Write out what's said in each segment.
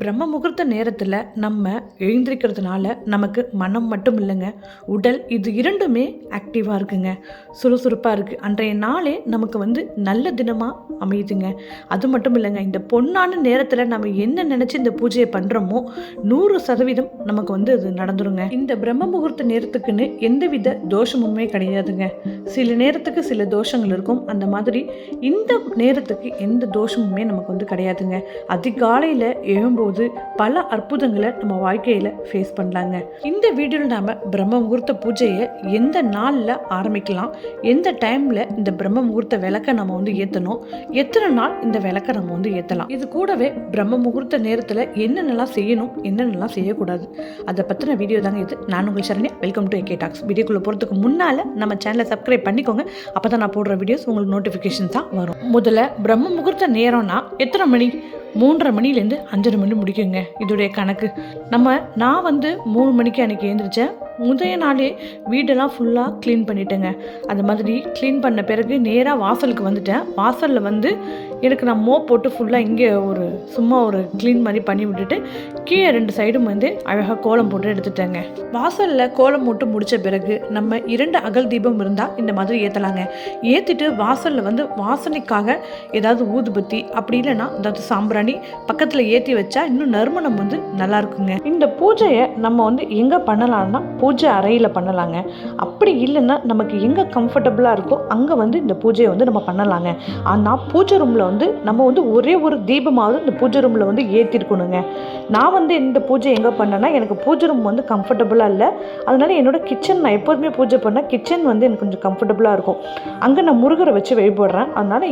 பிரம்ம முகூர்த்த நேரத்தில் நம்ம எழுந்திருக்கிறதுனால நமக்கு மனம் மட்டும் இல்லைங்க, உடல் இது இரண்டுமே ஆக்டிவாக இருக்குங்க, சுறுசுறுப்பாக இருக்குது. அன்றைய நாளே நமக்கு நல்ல தினமாக அமையுதுங்க. அது மட்டும் இல்லைங்க, இந்த பொன்னான நேரத்தில் நம்ம என்ன நினச்சி இந்த பூஜையை பண்ணுறோமோ 100% நமக்கு அது நடந்துருங்க. இந்த பிரம்ம முகூர்த்த நேரத்துக்குன்னு எந்தவித தோஷமுமே கிடையாதுங்க. சில நேரத்துக்கு சில தோஷங்கள் இருக்கும். அந்த மாதிரி இந்த நேரத்துக்கு எந்த தோஷமுமே நமக்கு கிடையாதுங்க. அதிகாலையில் எழும்போது பல அற்புதங்களை நம்ம வாழ்க்கையில் ஃபேஸ் பண்ணலாங்க. இந்த வீடியோவில் நாம் பிரம்ம முகூர்த்த பூஜையை எந்த நாளில் ஆரம்பிக்கலாம், எந்த டைமில் இந்த பிரம்ம முகூர்த்த விளக்கை நம்ம ஏற்றணும், எத்தனை நாள் இந்த விளக்கை நம்ம ஏற்றலாம், இது கூடவே பிரம்ம முகூர்த்த நேரத்தில் என்னென்னலாம் செய்யணும், என்னென்னலாம் செய்யக்கூடாது, அதை பற்றின வீடியோ தாங்க இது. நான் உங்கள் Saranya. Welcome to AK Talks. வீடியோக்குள்ளே போகிறதுக்கு முன்னால் நம்ம சேனலை சப்ஸ்கிரைப் பண்ணிக்கோங்க. அப்போ தான் நான் போடுற வீடியோஸ் உங்களுக்கு நோட்டிஃபிகேஷன் தான் வரும். முதல்ல பிரம்ம முகூர்த்த நேரம்னா எத்தனை மணி? 3:30 மணிலேருந்து 5:30 மணி முடிக்குங்க இதோடைய கணக்கு. நான் 3 மணிக்கு அன்றைக்கி எழுந்திரிச்சேன். முதல் நாளே வீடெல்லாம் ஃபுல்லாக க்ளீன் பண்ணிட்டேங்க. அது மாதிரி க்ளீன் பண்ண பிறகு நேராக வாசலுக்கு வந்துட்டேன். வாசலில் எனக்கு நான் மோப் போட்டு ஃபுல்லாக இங்கே சும்மா ஒரு க்ளீன் மாதிரி பண்ணி விட்டுட்டு கீழே 2 சைடும் அழகாக கோலம் போட்டு எடுத்துட்டேங்க. வாசலில் கோலம் போட்டு முடித்த பிறகு நம்ம 2 அகல் தீபம் இருந்தால் இந்த மாதிரி ஏற்றலாங்க. ஏற்றிட்டு வாசலில் வாசனைக்காக ஏதாவது ஊதுபத்தி, அப்படி இல்லைன்னா ஏதாவது சாம்பிராணி பக்கத்தில் ஏற்றி வச்சா இன்னும் நறுமணம் நல்லா இருக்குங்க. இந்த பூஜையை நம்ம எங்கே பண்ணலாம்னா பூஜை அறையில் பண்ணலாங்க. அப்படி இல்லைன்னா நமக்கு எங்கே கம்ஃபர்டபுளாக இருக்கோ அங்கே இந்த பூஜையை நம்ம பண்ணலாங்க. ஆனால் பூஜை ரூமில் நம்ம ஒரே ஒரு தீபமாவது இந்த பூஜை ரூமில் ஏற்றிருக்கணுங்க. நான் இந்த பூஜை எங்கே பண்ணேன்னா எனக்கு பூஜை ரூம் கம்ஃபர்டபுளாக இல்லை. அதனால என்னோடய கிச்சன், நான் எப்போதுமே பூஜை பண்ணால் கிச்சன் எனக்கு கொஞ்சம் கம்ஃபர்டபுளாக இருக்கும். அங்கே நான் முருகரை வச்சு வழிபடுறேன். அதனால்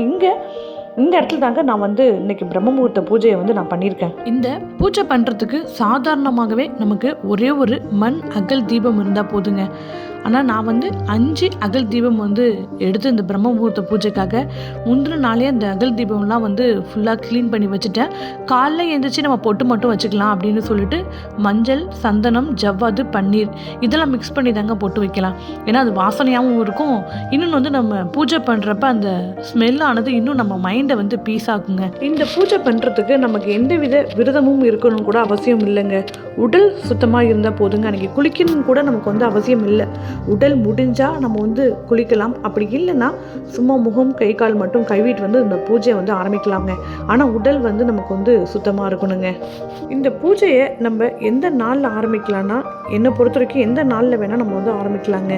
இந்த இடத்துல தாங்க நான் இன்னைக்கு பிரம்ம முகூர்த்த பூஜையை நான் பண்ணியிருக்கேன். இந்த பூஜை பண்ணுறதுக்கு சாதாரணமாகவே நமக்கு ஒரே ஒரு மண் அகல் தீபம் இருந்தால் போதுங்க. ஆனால் நான் 5 அகல் தீபம் எடுத்து இந்த பிரம்ம முகூர்த்த பூஜைக்காக முந்தின நாளே அந்த அகல் தீபம்லாம் ஃபுல்லாக க்ளீன் பண்ணி வச்சுட்டேன். காலைல எழுந்திரிச்சு நம்ம பொட்டு மட்டும் வச்சுக்கலாம் அப்படின்னு சொல்லிட்டு மஞ்சள், சந்தனம், ஜவ்வாது, பன்னீர் இதெல்லாம் மிக்ஸ் பண்ணி தாங்க பொட்டு வைக்கலாம். ஏன்னா அது வாசனையாகவும் இருக்கும். இன்னொன்று நம்ம பூஜை பண்ணுறப்ப அந்த ஸ்மெல்லானது இன்னும் நம்ம மைண்டை பீஸ் ஆகுங்க. இந்த பூஜை பண்ணுறதுக்கு நமக்கு எந்தவித விரதமும் இருக்கணும் கூட அவசியம் இல்லைங்க. உடல் சுத்தமாக இருந்தால் போதுங்க. அன்றைக்கி குளிக்கணும் கூட நமக்கு அவசியம் இல்லை. உடல் முடிஞ்சால் நம்ம குளிக்கலாம். அப்படி இல்லைன்னா சும்மா முகம், கை, கால் மட்டும் கழுவிட்டு இந்த பூஜையை ஆரம்பிக்கலாங்க. ஆனால் உடல் நமக்கு சுத்தமாக இருக்கணுங்க. இந்த பூஜையை நம்ம எந்த நாளில் ஆரம்பிக்கலாம்னா, என்னை பொறுத்த வரைக்கும் எந்த நாளில் வேணால் நம்ம ஆரம்பிக்கலாங்க.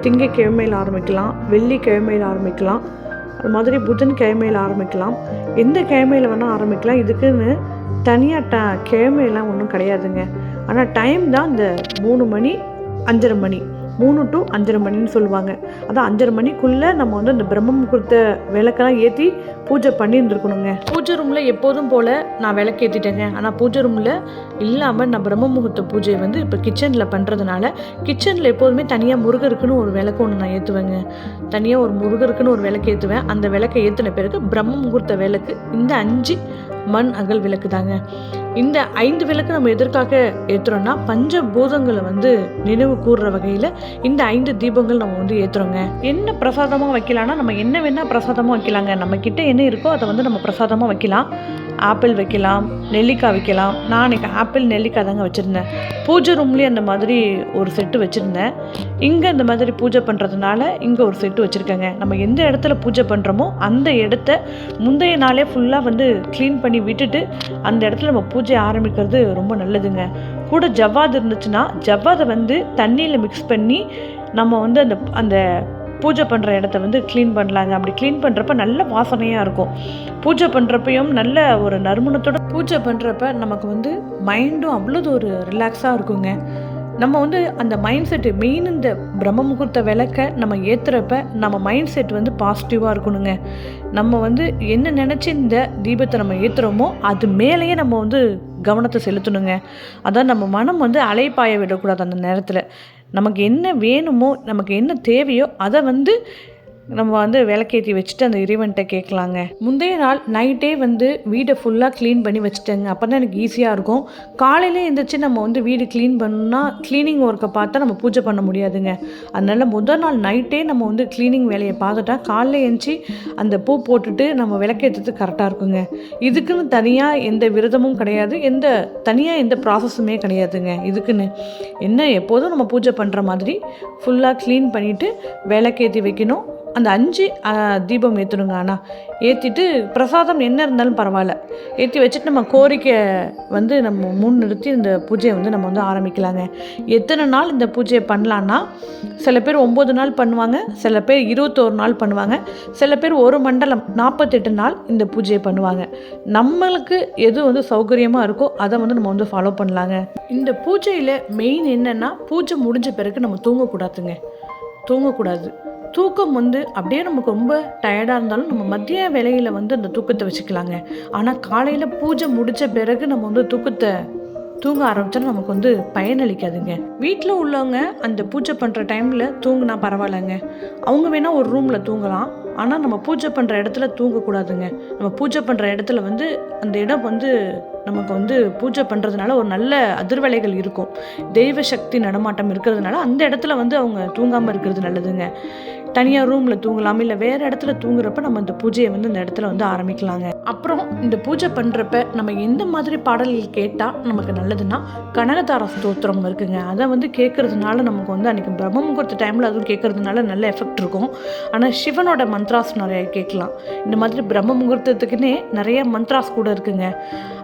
திங்கட்கிழமையில் ஆரம்பிக்கலாம், வெள்ளிக்கிழமையில் ஆரம்பிக்கலாம், அது மாதிரி புதன்கிழமையில் ஆரம்பிக்கலாம், எந்த கிழமையில் வேணால் ஆரம்பிக்கலாம். இதுக்குன்னு தனியாக கிழமையெல்லாம் ஒன்றும் கிடையாதுங்க. ஆனால் டைம் தான் இந்த 3 மணி 5:30 மணி, 3 to 5:30 மணின்னு சொல்லுவாங்க. அதான் 5:30 மணிக்குள்ளே நம்ம இந்த பிரம்ம முகூர்த்த விளக்கெல்லாம் ஏற்றி பூஜை பண்ணி இருந்துருக்கணுங்க. பூஜை ரூமில் எப்போதும் போல் நான் விளக்கு ஏற்றிட்டேங்க. ஆனால் பூஜை ரூமில் இல்லாமல் நான் பிரம்ம முகூர்த்த பூஜையை இப்போ கிச்சனில் பண்ணுறதுனால கிச்சனில் எப்போதுமே தனியாக முருகருக்குன்னு ஒரு விளக்கு ஒன்று நான் ஏற்றுவேங்க. தனியாக ஒரு முருகருக்குன்னு ஒரு விளக்கு ஏற்றுவேன். அந்த விளக்கை ஏற்றின பிறகு பிரம்ம முகூர்த்த விளக்கு இந்த 5 மண் அகல் விளக்கு தாங்க. இந்த 5 விளக்கு நம்ம எதற்காக ஏற்றுறோம்னா பஞ்சபூதங்களை நினைவு கூறுற வகையில் இந்த 5 தீபங்கள் நம்ம ஏற்றுறோங்க. என்ன பிரசாதமாக வைக்கலாம்னா நம்ம என்ன வேணால் பிரசாதமாக வைக்கலாங்க. நம்ம கிட்ட என்ன இருக்கோ அதை நம்ம பிரசாதமாக வைக்கலாம். ஆப்பிள் வைக்கலாம், நெல்லிக்காய் வைக்கலாம். நான் அன்றைக்கி ஆப்பிள், நெல்லிக்காய் தாங்க வச்சுருந்தேன். பூஜை ரூம்லேயே அந்த மாதிரி ஒரு செட்டு வச்சுருந்தேன். இங்கே இந்த மாதிரி பூஜை பண்ணுறதுனால இங்கே ஒரு செட்டு வச்சுருக்கேங்க. நம்ம எந்த இடத்துல பூஜை பண்ணுறோமோ அந்த இடத்த முந்தைய நாளே ஃபுல்லாக க்ளீன் பண்ணி விட்டுட்டு அந்த இடத்துல நம்ம பூஜை ஆரம்பிக்கிறது ரொம்ப நல்லதுங்க. கூட ஜவ்வாது இருந்துச்சுன்னா ஜவ்வாதை தண்ணியில் மிக்ஸ் பண்ணி நம்ம அந்த பூஜை பண்ணுற இடத்த க்ளீன் பண்ணலாங்க. அப்படி க்ளீன் பண்ணுறப்ப நல்ல வாசனையாக இருக்கும். பூஜை பண்ணுறப்பையும் நல்ல ஒரு நறுமணத்தோட பூஜை பண்ணுறப்ப நமக்கு மைண்டும் அவ்வளோ ஒரு ரிலாக்ஸாக இருக்குங்க. நம்ம அந்த மைண்ட் செட்டு மெயின் இந்த பிரம்ம முகூர்த்த விளக்கை நம்ம ஏற்றுறப்ப நம்ம மைண்ட் செட் பாசிட்டிவாக இருக்கணுங்க. நம்ம என்ன நினச்சி இந்த தீபத்தை நம்ம ஏற்றுறோமோ அது மேலேயே நம்ம கவனத்தை செலுத்தணுங்க. அதான் நம்ம மனம் அலைப்பாய விடக்கூடாது. அந்த நேரத்தில் நமக்கு என்ன வேணுமோ, நமக்கு என்ன தேவையோ அதை நம்ம வந்து விளக்கேற்றி வச்சுட்டு அந்த இறைவன்கிட்ட கேட்கலாங்க. முந்தைய நாள் நைட்டே வந்து வீடை ஃபுல்லாக க்ளீன் பண்ணி வச்சுட்டேங்க. அப்போ தான் எனக்கு ஈஸியாக இருக்கும். காலையில் எழுந்திரிச்சு நம்ம வந்து வீடு க்ளீன் பண்ணணும்னா க்ளீனிங் ஒர்க்கை பார்த்தா நம்ம பூஜை பண்ண முடியாதுங்க. அதனால் முதல் நாள் நைட்டே நம்ம வந்து க்ளீனிங் வேலையை பார்த்துட்டா காலையில் எழுந்துச்சி அந்த பூ போட்டுட்டு நம்ம விளக்கேற்றதுக்கு கரெக்டாக இருக்குங்க. இதுக்குன்னு தனியாக எந்த விரதமும் கிடையாது, தனியாக எந்த ப்ராசஸுமே கிடையாதுங்க. இதுக்குன்னு என்ன எப்போதும் நம்ம பூஜை பண்ணுற மாதிரி ஃபுல்லாக க்ளீன் பண்ணிவிட்டு விளக்கேற்றி வைக்கணும். அந்த 5 தீபம் ஏற்றணுங்க. ஆனால் ஏற்றிட்டு பிரசாதம் என்ன இருந்தாலும் பரவாயில்ல ஏற்றி வச்சுட்டு நம்ம கோரிக்கை வந்து நம்ம முன்னிறுத்தி இந்த பூஜையை வந்து நம்ம வந்து ஆரம்பிக்கலாங்க. எத்தனை நாள் இந்த பூஜையை பண்ணலான்னா, சில பேர் 9 நாள் பண்ணுவாங்க, சில பேர் 21 நாள் பண்ணுவாங்க, சில பேர் ஒரு மண்டலம் 48 நாள் இந்த பூஜையை பண்ணுவாங்க. நம்மளுக்கு எது வந்து சௌகரியமாக இருக்கோ அதை வந்து நம்ம வந்து ஃபாலோ பண்ணலாங்க. இந்த பூஜையில் மெயின் என்னென்னா, பூஜை முடிஞ்ச பிறகு நம்ம தூங்கக்கூடாது. தூக்கம் வந்து அப்படியே நமக்கு ரொம்ப டயர்டாக இருந்தாலும் நம்ம மதிய வேளையில் வந்து அந்த தூக்கத்தை வச்சுக்கலாங்க. ஆனால் காலையில் பூஜை முடித்த பிறகு நம்ம வந்து தூங்க ஆரம்பித்தா நமக்கு வந்து பயனளிக்காதுங்க. வீட்டில் உள்ளவங்க அந்த பூஜை பண்ணுற டைமில் தூங்கினா பரவாயில்லைங்க, அவங்க வேணால் ஒரு ரூமில் தூங்கலாம். ஆனால் நம்ம பூஜை பண்ணுற இடத்துல தூங்கக்கூடாதுங்க. நம்ம பூஜை பண்ணுற இடத்துல வந்து அந்த இடம் வந்து நமக்கு வந்து பூஜை பண்ணுறதுனால ஒரு நல்ல அதிர்வலைகள் இருக்கும், தெய்வ சக்தி நடமாட்டம் இருக்கிறதுனால அந்த இடத்துல வந்து அவங்க தூங்காமல் இருக்கிறது நல்லதுங்க. தனியாக ரூமில் தூங்கலாம், இல்லை வேறு இடத்துல தூங்குறப்ப நம்ம இந்த பூஜையை வந்து இந்த இடத்துல வந்து ஆரம்பிக்கலாங்க. அப்புறம் இந்த பூஜை பண்ணுறப்ப நம்ம எந்த மாதிரி பாடல்கள் கேட்டால் நமக்கு நல்லதுன்னா, கனகதார ஸ்தோத்திரம் இருக்குங்க. அதை வந்து கேட்கறதுனால நமக்கு வந்து அன்றைக்கி பிரம்ம முகூர்த்த டைமில் அதுவும் கேட்கறதுனால நல்ல எஃபெக்ட் இருக்கும். ஆனால் சிவனோட மந்த்ராஸ் நிறைய கேட்கலாம். இந்த மாதிரி பிரம்ம முகூர்த்தத்துக்குன்னே நிறைய மந்த்ராஸ் கூட இருக்குங்க.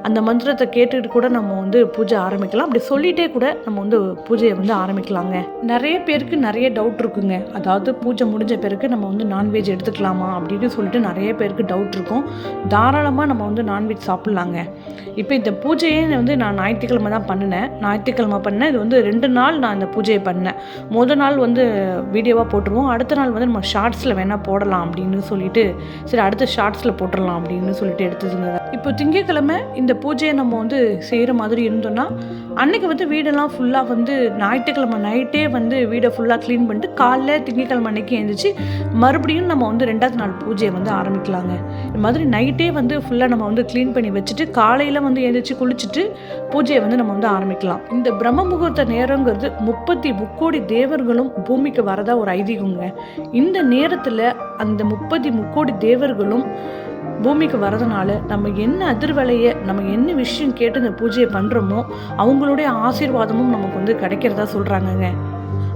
அந்த மந்திரத்தை கேட்டுக்கிட்டு கூட நம்ம வந்து பூஜை ஆரம்பிக்கலாம். அப்படி சொல்லிகிட்டே கூட நம்ம வந்து பூஜையை வந்து ஆரம்பிக்கலாங்க. நிறைய பேருக்கு நிறைய டவுட் இருக்குங்க. அதாவது பூஜை முடிஞ்ச பிறகு நம்ம வந்து நான்வெஜ் எடுத்துக்கலாமா அப்படின்னு சொல்லிட்டு நிறைய பேருக்கு டவுட் இருக்கும். தாராளமாக நம்ம வந்து நான்வெஜ் சாப்பிட்லாங்க. இப்போ இந்த பூஜையே வந்து நான் ஞாயிற்றுக்கிழமை தான் பண்ணினேன். இது வந்து 2 நாள் நான் இந்த பூஜையை பண்ணேன். முதல் நாள் வந்து வீடியோவாக போட்டுருவோம், அடுத்த நாள் வந்து நம்ம ஷார்ட்ஸில் வேணால் போடலாம் அப்படின்னு சொல்லிட்டு சரி அடுத்த ஷார்ட்ஸில் போட்டுடலாம் அப்படின்னு சொல்லிட்டு எடுத்ததுங்க. இப்போ திங்கட்கிழமை இந்த பூஜையை நம்ம வந்து செய்கிற மாதிரி இருந்தோம்னா, அன்றைக்கி வந்து வீடெல்லாம் ஃபுல்லாக வந்து ஞாயிற்றுக்கிழமை நைட்டே வந்து வீடை ஃபுல்லாக க்ளீன் பண்ணிட்டு காலைல திங்கட்கிழமை அன்றைக்கி எழுந்திரிச்சு மறுபடியும் நம்ம வந்து 2வது நாள் பூஜையை வந்து ஆரம்பிக்கலாங்க. இது மாதிரி நைட்டே வந்து ஃபுல்லாக நம்ம வந்து க்ளீன் பண்ணி வச்சுட்டு காலையில் வந்து எழுந்திரிச்சு குளிச்சுட்டு பூஜையை வந்து நம்ம வந்து ஆரம்பிக்கலாம். இந்த பிரம்ம முகூர்த்த நேரங்கிறது 30 தேவர்களும் பூமிக்கு வரதா ஒரு ஐதீகங்க. இந்த நேரத்தில் அந்த 30 தேவர்களும் பூமிக்கு வரதுனால நம்ம என்ன அதிர்வலையை நம்ம என்ன விஷயம் கேட்டு இந்த பூஜையை பண்ணுறோமோ அவங்களுடைய ஆசீர்வாதமும் நமக்கு வந்து கிடைக்கிறதா சொல்கிறாங்கங்க.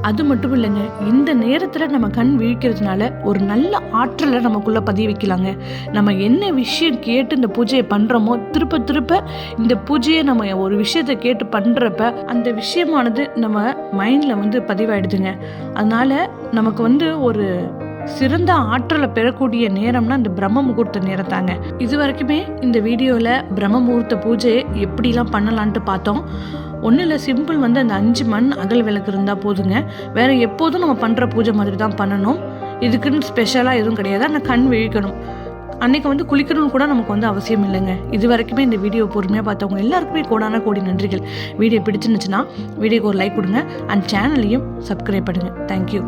அது மட்டும் இல்லைங்க, இந்த நேரத்தில் நம்ம கண் விழிக்கிறதுனால ஒரு நல்ல ஆற்றலை நமக்குள்ளே பதிய வைக்கலாங்க. நம்ம என்ன விஷயம் கேட்டு இந்த பூஜையை பண்ணுறோமோ திருப்ப இந்த பூஜையை நம்ம ஒரு விஷயத்தை கேட்டு பண்ணுறப்ப அந்த விஷயமானது நம்ம மைண்டில் வந்து பதிவாயிடுதுங்க. அதனால் நமக்கு வந்து ஒரு சிறந்த ஆற்றலை பெறக்கூடிய நேரம்னா இந்த பிரம்ம முகூர்த்த நேரம் தாங்க. இது வரைக்குமே இந்த வீடியோவில் பிரம்ம முகூர்த்த பூஜையை எப்படிலாம் பண்ணலான்ட்டு பார்த்தோம். ஒன்றும் இல்லை, சிம்பிள் வந்து அந்த 5 மண் அகல் விளக்கு இருந்தால் போதுங்க. வேறு எப்போதும் நம்ம பண்ணுற பூஜை மாதிரி தான் பண்ணணும். இதுக்குன்னு ஸ்பெஷலாக எதுவும் கிடையாது. ஆனால் கண் விழிக்கணும், அன்றைக்கி வந்து குளிக்கணும்னு கூட நமக்கு வந்து அவசியம் இல்லைங்க. இது வரைக்குமே இந்த வீடியோ பொறுமையாக பார்த்தவங்க எல்லாருக்குமே கோடி நன்றிகள். வீடியோ பிடிச்சிருந்துச்சுன்னா வீடியோக்கு ஒரு லைக் கொடுங்க அண்ட் சேனலையும் சப்ஸ்கிரைப் பண்ணுங்கள். தேங்க்யூ.